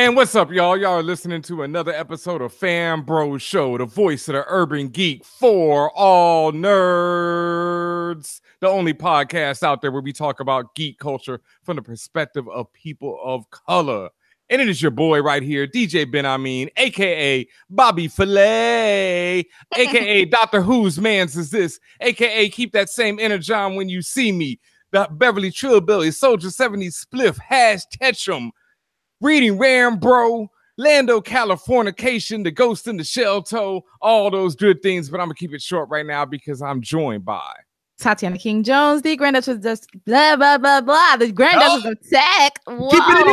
Man, what's up, y'all? Y'all are listening to another episode of FanBrosShow, the voice of the urban geek for all nerds. The only podcast out there where we talk about geek culture from the perspective of people of color. And it is your boy right here, DJ Benhameen, a.k.a. Bobby Filet, a.k.a. Doctor Who's Mans Is This, a.k.a. Keep That Same Energy On When You See Me, the Beverly Trillbilly, Soldier 70s Spliff, Hash Ketchum, Reading Ram Bro, Lando Californication, The Ghost in the Shell Toe, all those good things, but I'm going to keep it short right now because I'm joined by Tatiana King Jones, the Grand Duchess of blah blah blah blah. The Grand Duchess of Tech. Whoa. Keeping it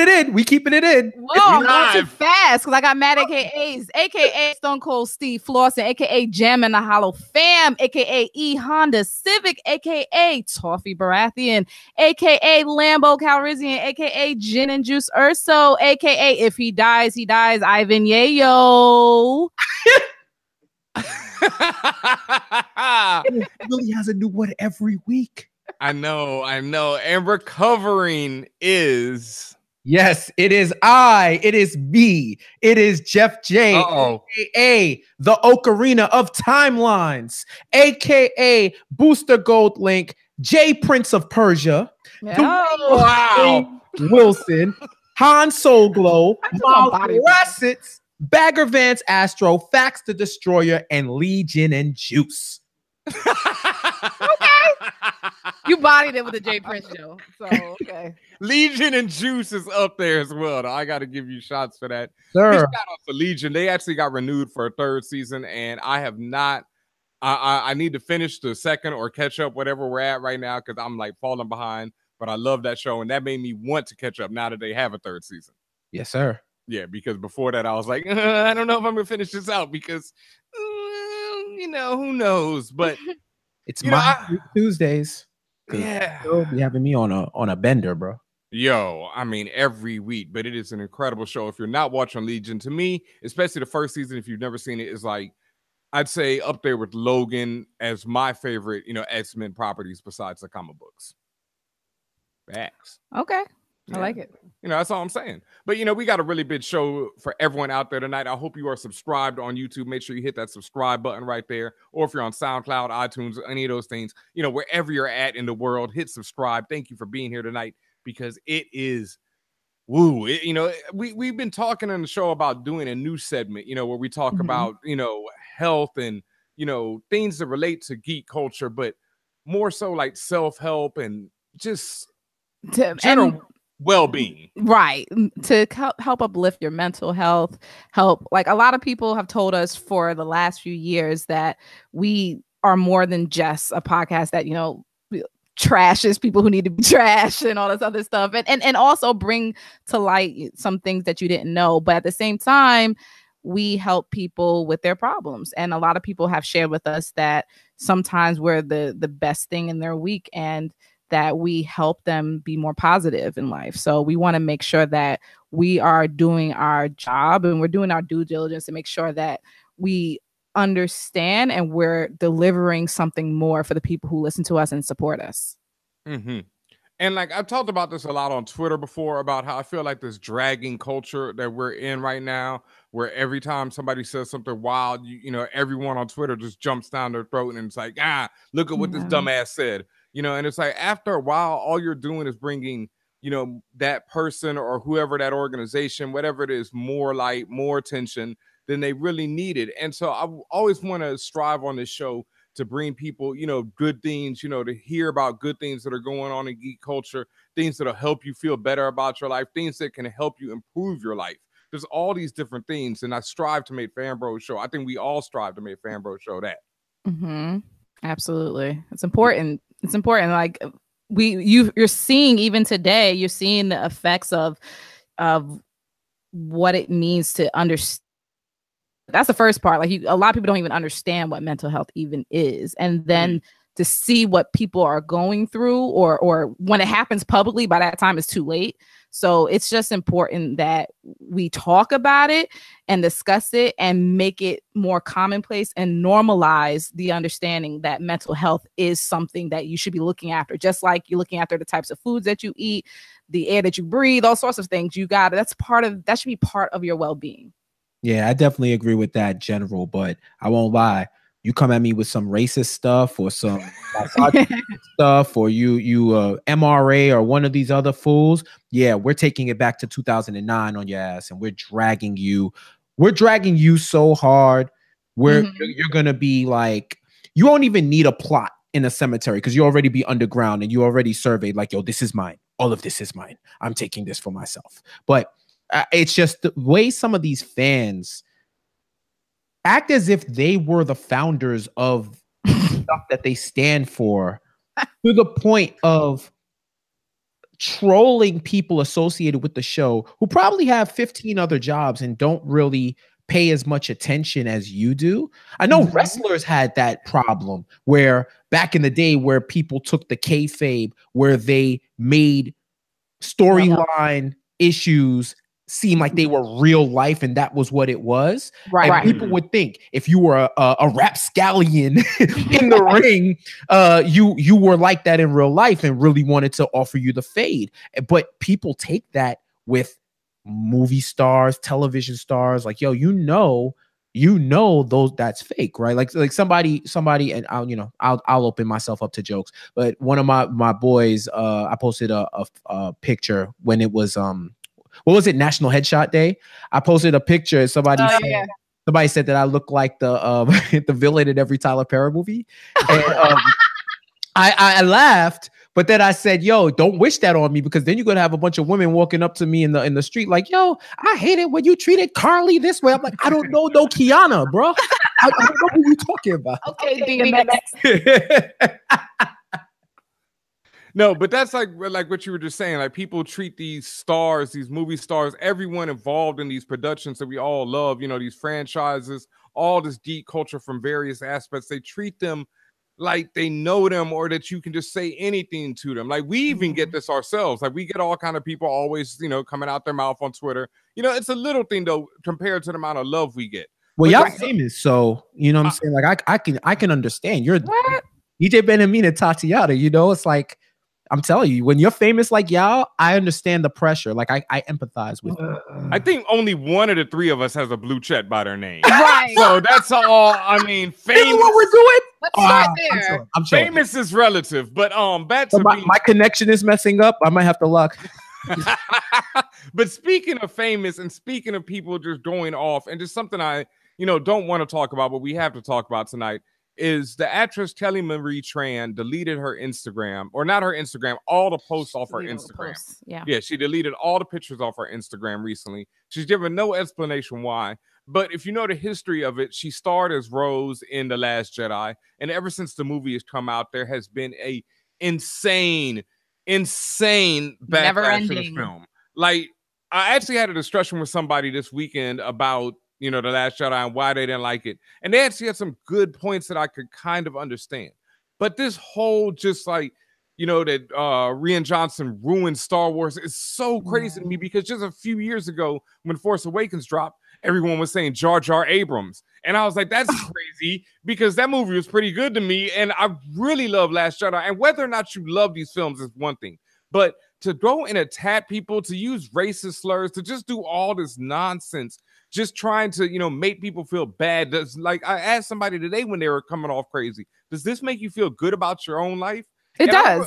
in. We keeping it in. Whoa, not too fast because I got mad AKAs, aka Stone Cold Steve Flossin, aka Jam in the Hollow Fam, aka E Honda Civic, aka Toffee Baratheon, aka Lambo Calrissian, aka Gin and Juice Urso, aka If He Dies, He Dies, Ivan Yayo. It really has a new one every week. I know. And recovering is... Yes, it is it is me, it is Jeff J, aka the Ocarina of Timelines, aka Booster Gold Link, J Prince of Persia, Wilson, Han Soul Glow, Racets, Bagger Vance Astro, Fax the Destroyer, and Legion and Juice. Okay. You bodied it with the J Prince show. So okay. Legion and Juice is up there as well. I got to give you shots for that. Sir. Shout out to Legion. They actually got renewed for a third season, and I have not. I need to finish the second or catch up, whatever we're at right now, because I'm like falling behind. But I love that show, and that made me want to catch up now that they have a third season. Yes, sir. Yeah, because before that, I was like, I don't know if I'm going to finish this out because, who knows? But it's my Tuesdays. Yeah. You'll be having me on a bender, bro. Yo, I mean, every week, but it is an incredible show. If you're not watching Legion, to me, especially the first season, if you've never seen it, is like, I'd say up there with Logan as my favorite, X-Men properties besides the comic books. Facts. Okay. Yeah. I like it. That's all I'm saying. But, we got a really big show for everyone out there tonight. I hope you are subscribed on YouTube. Make sure you hit that subscribe button right there. Or if you're on SoundCloud, iTunes, any of those things, wherever you're at in the world, hit subscribe. Thank you for being here tonight because it is woo. We've been talking on the show about doing a new segment, where we talk about, health and, things that relate to geek culture, but more so like self-help and just general well-being, right? To help uplift your mental health, like a lot of people have told us for the last few years that we are more than just a podcast that trashes people who need to be trashed and all this other stuff, and also bring to light some things that you didn't know, but at the same time we help people with their problems. And a lot of people have shared with us that sometimes we're the best thing in their week and that we help them be more positive in life. So we want to make sure that we are doing our job and we're doing our due diligence to make sure that we understand and we're delivering something more for the people who listen to us and support us. Mm-hmm. And like I've talked about this a lot on Twitter before about how I feel like this dragging culture that we're in right now, where every time somebody says something wild, everyone on Twitter just jumps down their throat and it's like, look at what this dumbass said. And it's like after a while, all you're doing is bringing, that person or whoever that organization, whatever it is, more light, more attention than they really needed. And so I always want to strive on this show to bring people, good things, to hear about good things that are going on in geek culture, things that'll help you feel better about your life, things that can help you improve your life. There's all these different things. And I strive to make FanBrosShow. I think we all strive to make FanBrosShow that. Mm-hmm. Absolutely. It's important. It's important. Like you're seeing even today, you're seeing the effects of what it means to understand. That's the first part. Like a lot of people don't even understand what mental health even is. And then to see what people are going through or when it happens publicly, by that time it's too late. So it's just important that we talk about it and discuss it and make it more commonplace and normalize the understanding that mental health is something that you should be looking after, just like you're looking after the types of foods that you eat, the air that you breathe, all sorts of things. That should be part of your well-being. Yeah, I definitely agree with that, General, but I won't lie. You come at me with some racist stuff or some stuff, or you MRA or one of these other fools. Yeah, we're taking it back to 2009 on your ass, and we're dragging you. We're dragging you so hard. You're gonna be like, you won't even need a plot in a cemetery because you already be underground and you already surveyed like, yo, this is mine. All of this is mine. I'm taking this for myself. But it's just the way some of these fans act as if they were the founders of stuff that they stand for, to the point of trolling people associated with the show who probably have 15 other jobs and don't really pay as much attention as you do. I know wrestlers had that problem where back in the day where people took the kayfabe, where they made storyline issues seem like they were real life and that was what it was. And people would think if you were a rapscallion in the ring, you were like that in real life and really wanted to offer you the fade. But people take that with movie stars, television stars, like, yo, you know those, that's fake, right? Like somebody, and I'll open myself up to jokes, but one of my boys, I posted a picture when it was what was it, National Headshot Day? I posted a picture. Somebody said that I look like the the villain in every Tyler Perry movie, and I laughed. But then I said, yo, don't wish that on me, because then you're going to have a bunch of women walking up to me in the street like, yo, I hate it when you treated Carly this way. I'm like, I don't know no Kiana, bro. I don't know who you're talking about. Okay, DMX. No, but that's like what you were just saying. Like, people treat these stars, these movie stars, everyone involved in these productions that we all love, these franchises, all this geek culture from various aspects, they treat them like they know them, or that you can just say anything to them. Like, we even get this ourselves. Like, we get all kind of people always, coming out their mouth on Twitter. It's a little thing though compared to the amount of love we get. Well, y'all famous, so you know what I'm saying. Like, I can understand. You're what? DJ Benhameen and Tatiana. It's like, I'm telling you, when you're famous like y'all, I understand the pressure. Like, I empathize with you. I think only one of the three of us has a blue check by their name. Right. So that's all. I mean, famous. This is what we're doing. Let's start there. I'm sure. Famous is relative, but back to so my connection is messing up. I might have to lock. But speaking of famous and speaking of people just going off, and just something I don't want to talk about, but we have to talk about tonight, is the actress Kelly Marie Tran deleted her Instagram, or not her Instagram, all the posts off her Instagram. Yeah, she deleted all the pictures off her Instagram recently. She's given no explanation why. But if you know the history of it, she starred as Rose in The Last Jedi. And ever since the movie has come out, there has been a insane backlash to the film. Like, I actually had a discussion with somebody this weekend about The Last Jedi and why they didn't like it. And they actually had some good points that I could kind of understand. But this whole just like, that Rian Johnson ruined Star Wars is so crazy to me, because just a few years ago when Force Awakens dropped, everyone was saying Jar Jar Abrams. And I was like, that's crazy, because that movie was pretty good to me. And I really love Last Jedi. And whether or not you love these films is one thing. But to go and attack people, to use racist slurs, to just do all this nonsense, just trying to, make people feel bad. Like, I asked somebody today when they were coming off crazy, does this make you feel good about your own life? It does.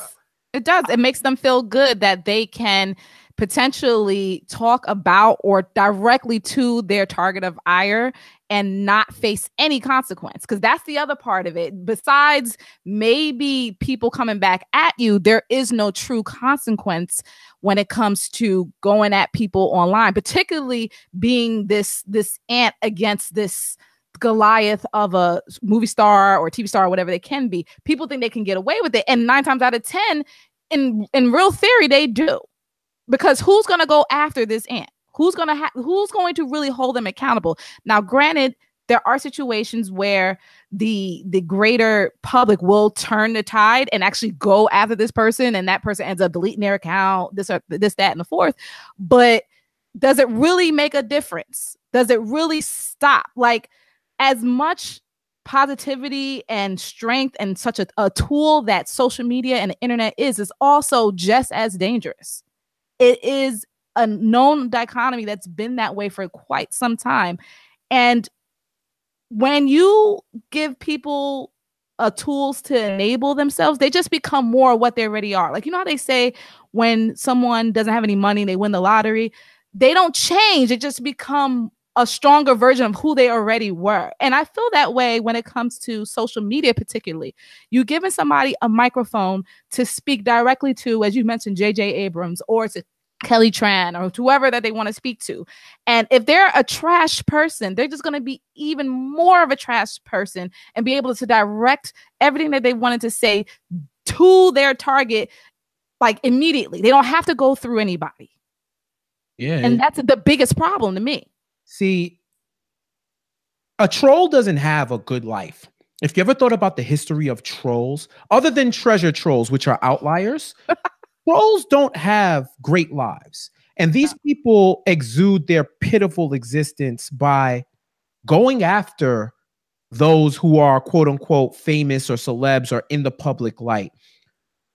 It does. It makes them feel good that they can potentially talk about or directly to their target of ire and not face any consequence. Because that's the other part of it. Besides maybe people coming back at you, there is no true consequence when it comes to going at people online, particularly being this ant against this Goliath of a movie star or TV star or whatever they can be. People think they can get away with it. And 9 times out of 10, in real theory, they do. Because who's going to go after this ant? Who's going to really hold them accountable? Now, granted, there are situations where the greater public will turn the tide and actually go after this person, and that person ends up deleting their account, this, that, and the fourth. But does it really make a difference? Does it really stop? Like, as much positivity and strength and such a tool that social media and the internet is also just as dangerous. It is a known dichotomy that's been that way for quite some time. And when you give people tools to enable themselves, they just become more what they already are. Like, you know how they say when someone doesn't have any money, they win the lottery? They don't change. They just become a stronger version of who they already were. And I feel that way when it comes to social media, particularly. You're giving somebody a microphone to speak directly to, as you mentioned, J.J. Abrams, or to Kelly Tran, or to whoever that they want to speak to. And if they're a trash person, they're just going to be even more of a trash person and be able to direct everything that they wanted to say to their target, like, immediately. They don't have to go through anybody. Yeah. And that's the biggest problem to me. See, a troll doesn't have a good life. If you ever thought about the history of trolls, other than treasure trolls, which are outliers, trolls don't have great lives. And these people exude their pitiful existence by going after those who are quote unquote famous or celebs or in the public light.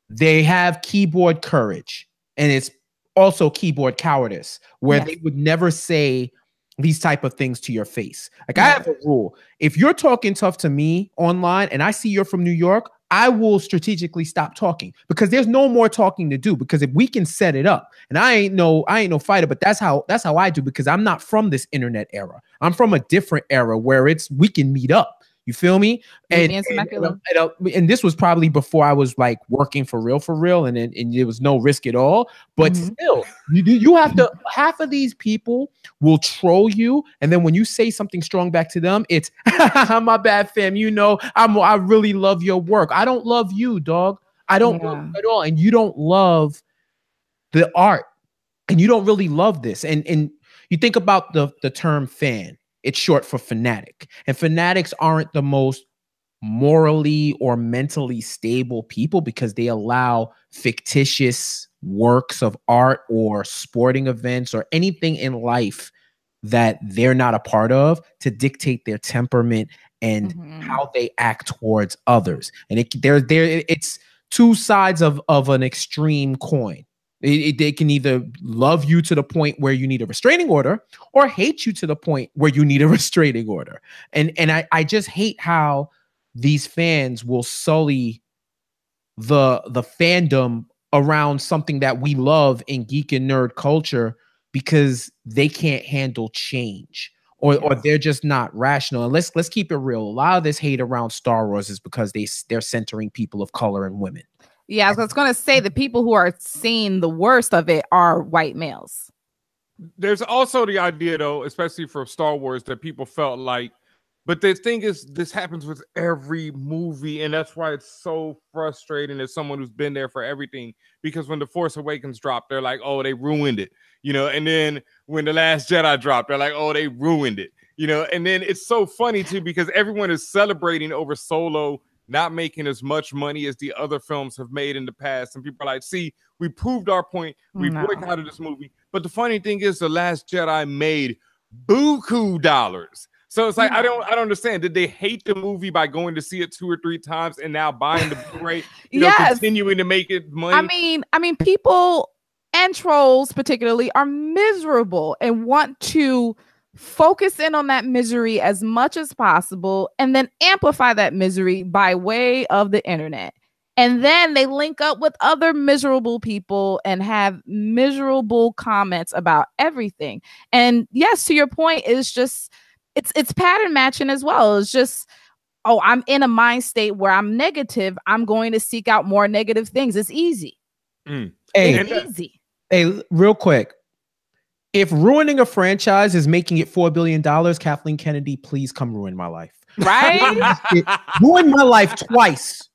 They have keyboard courage, and it's also keyboard cowardice, where they would never say these type of things to your face. Like, I have a rule. If you're talking tough to me online and I see you're from New York, I will strategically stop talking, because there's no more talking to do. Because if we can set it up, and I ain't no fighter, but that's how I do, because I'm not from this internet era. I'm from a different era where we can meet up. You feel me? And this was probably before I was like working for real, and there was no risk at all. But still, you have to. Half of these people will troll you, and then when you say something strong back to them, it's my bad, fam. You know, I really love your work. I don't love you, dog. I don't love you at all, and you don't love the art, and you don't really love this. And you think about the term fan. It's short for fanatic. And fanatics aren't the most morally or mentally stable people, because they allow fictitious works of art or sporting events or anything in life that they're not a part of to dictate their temperament and how they act towards others. And it's two sides of an extreme coin. They can either love you to the point where you need a restraining order, or hate you to the point where you need a restraining order. And I just hate how these fans will sully the fandom around something that we love in geek and nerd culture, because they can't handle change, or they're just not rational. And let's keep it real. A lot of this hate around Star Wars is because they're centering people of color and women. Yeah, I was going to say the people who are seeing the worst of it are white males. There's also the idea, though, especially for Star Wars, that people felt like, but the thing is, this happens with every movie, and that's why it's so frustrating as someone who's been there for everything, because when The Force Awakens dropped, they're like, oh, they ruined it, you know, and then when The Last Jedi dropped, they're like, oh, they ruined it, you know, and then it's so funny, too, because everyone is celebrating over Solo not making as much money as the other films have made in the past. And people are like, see, we proved our point. We boycotted this movie. But the funny thing is, The Last Jedi made buku dollars. So it's like, I don't understand. Did they hate the movie by going to see it 2 or 3 times and now buying the Blu-ray, continuing to make it money? I mean, people and trolls particularly are miserable and want to focus in on that misery as much as possible, and then amplify that misery by way of the internet. And then they link up with other miserable people and have miserable comments about everything. And yes, to your point, it's just, it's pattern matching as well. It's just, oh, I'm in a mind state where I'm negative, I'm going to seek out more negative things. It's easy. It's easy. Hey, real quick. If ruining a franchise is making it $4 billion, Kathleen Kennedy, please come ruin my life. Right? Ruin my life twice.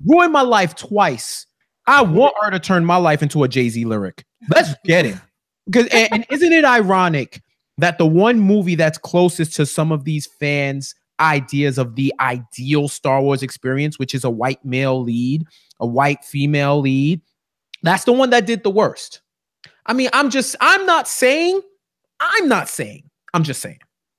Ruin my life twice. I want her to turn my life into a Jay-Z lyric. Let's get it. Because and isn't it ironic that the one movie that's closest to some of these fans' ideas of the ideal Star Wars experience, which is a white male lead, a white female lead, that's the one that did the worst. I mean, I'm just saying. I'm just saying.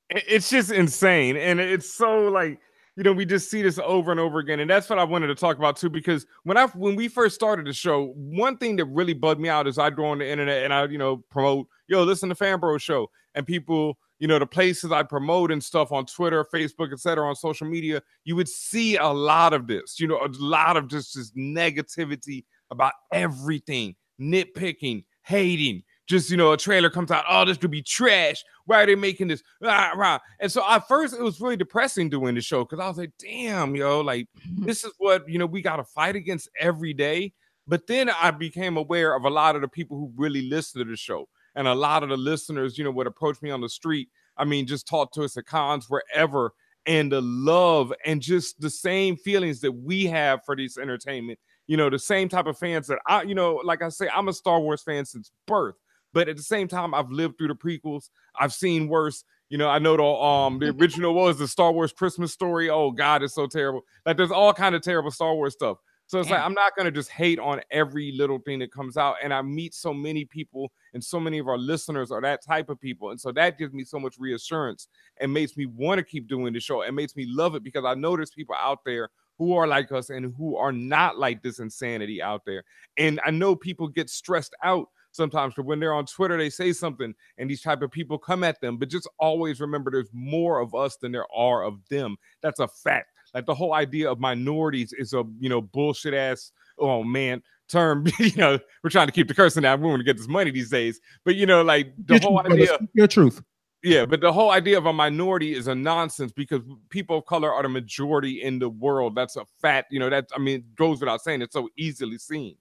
It's just insane. And it's so like, you know, we just see this over and over again. And that's what I wanted to talk about too, because when we first started the show, one thing that really bugged me out is I go on the internet and I, you know, promote, listen to FanBrosShow, and people, you know, the places I promote and stuff on Twitter, Facebook, etc., on social media, you would see a lot of this, you know, a lot of just this negativity about everything, nitpicking, hating. Just, you know, a trailer comes out, oh, this could be trash. Why are they making this? Rah, rah. And so at first it was really depressing doing the show, because I was like, damn, like, this is what, you know, we got to fight against every day. But then I became aware of a lot of the people who really listen to the show. And a lot of the listeners, you know, would approach me on the street. I mean, just talk to us at cons, wherever. And the love and just the same feelings that we have for this entertainment, you know, the same type of fans that I, you know, like I say, I'm a Star Wars fan since birth. But at the same time, I've lived through the prequels. I've seen worse. You know, I know the original was the Star Wars Christmas Story. Oh, God, it's so terrible. Like, there's all kind of terrible Star Wars stuff. So it's like, I'm not going to just hate on every little thing that comes out. And I meet so many people, and so many of our listeners are that type of people. And so that gives me so much reassurance and makes me want to keep doing the show and makes me love it, because I know there's people out there who are like us and who are not like this insanity out there. And I know people get stressed out sometimes when they're on Twitter, they say something and these type of people come at them. But just always remember, there's more of us than there are of them. That's a fact. Like, the whole idea of minorities is a, you know, bullshit ass, oh man, term. You know, we're trying to keep the cursing out. We want to get this money these days. But, you know, like, the whole idea. Your truth. Yeah, but the whole idea of a minority is a nonsense, because people of color are the majority in the world. That's a fact. You know, that, I mean, goes without saying. It's so easily seen.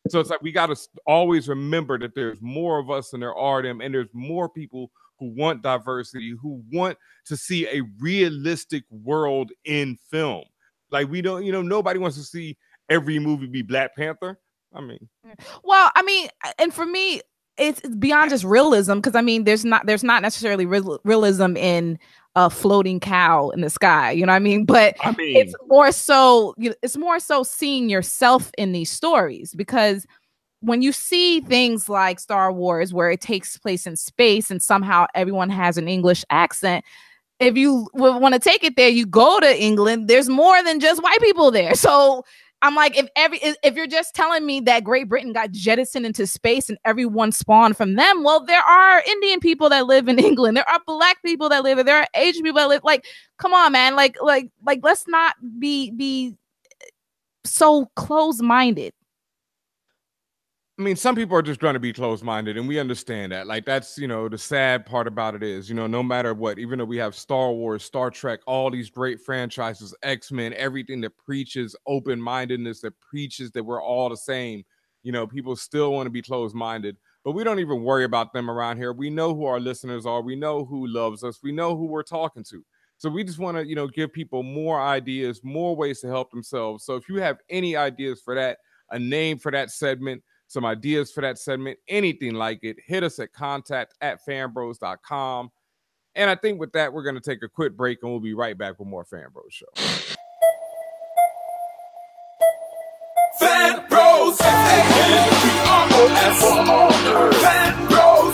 So it's like, we got to always remember that there's more of us than there are them, and there's more people who want diversity, who want to see a realistic world in film. Like, we don't, you know, nobody wants to see every movie be Black Panther. I mean, well, I mean, and for me, it's beyond just realism, because I mean, there's not necessarily realism in a floating cow in the sky, you know what I mean? But I mean, it's more so seeing yourself in these stories, because when you see things like Star Wars, where it takes place in space and somehow everyone has an English accent, if you want to take it there, you go to England, there's more than just white people there. So I'm like, if you're just telling me that Great Britain got jettisoned into space and everyone spawned from them, well, there are Indian people that live in England. There are Black people that live there. There are Asian people that live. Like, come on, man. Like, let's not be so close-minded. I mean, some people are just going to be closed-minded, and we understand that. Like, that's, you know, the sad part about it is, you know, no matter what, even though we have Star Wars, Star Trek, all these great franchises, X-Men, everything that preaches open-mindedness, that preaches that we're all the same, you know, people still want to be closed-minded. But we don't even worry about them around here. We know who our listeners are. We know who loves us. We know who we're talking to. So we just want to, you know, give people more ideas, more ways to help themselves. So if you have any ideas for that, a name for that segment, some ideas for that segment, anything like it, hit us at contact@fanbros.com. And I think with that, we're going to take a quick break, and we'll be right back with more FanBros Show. FanBros, FanBros,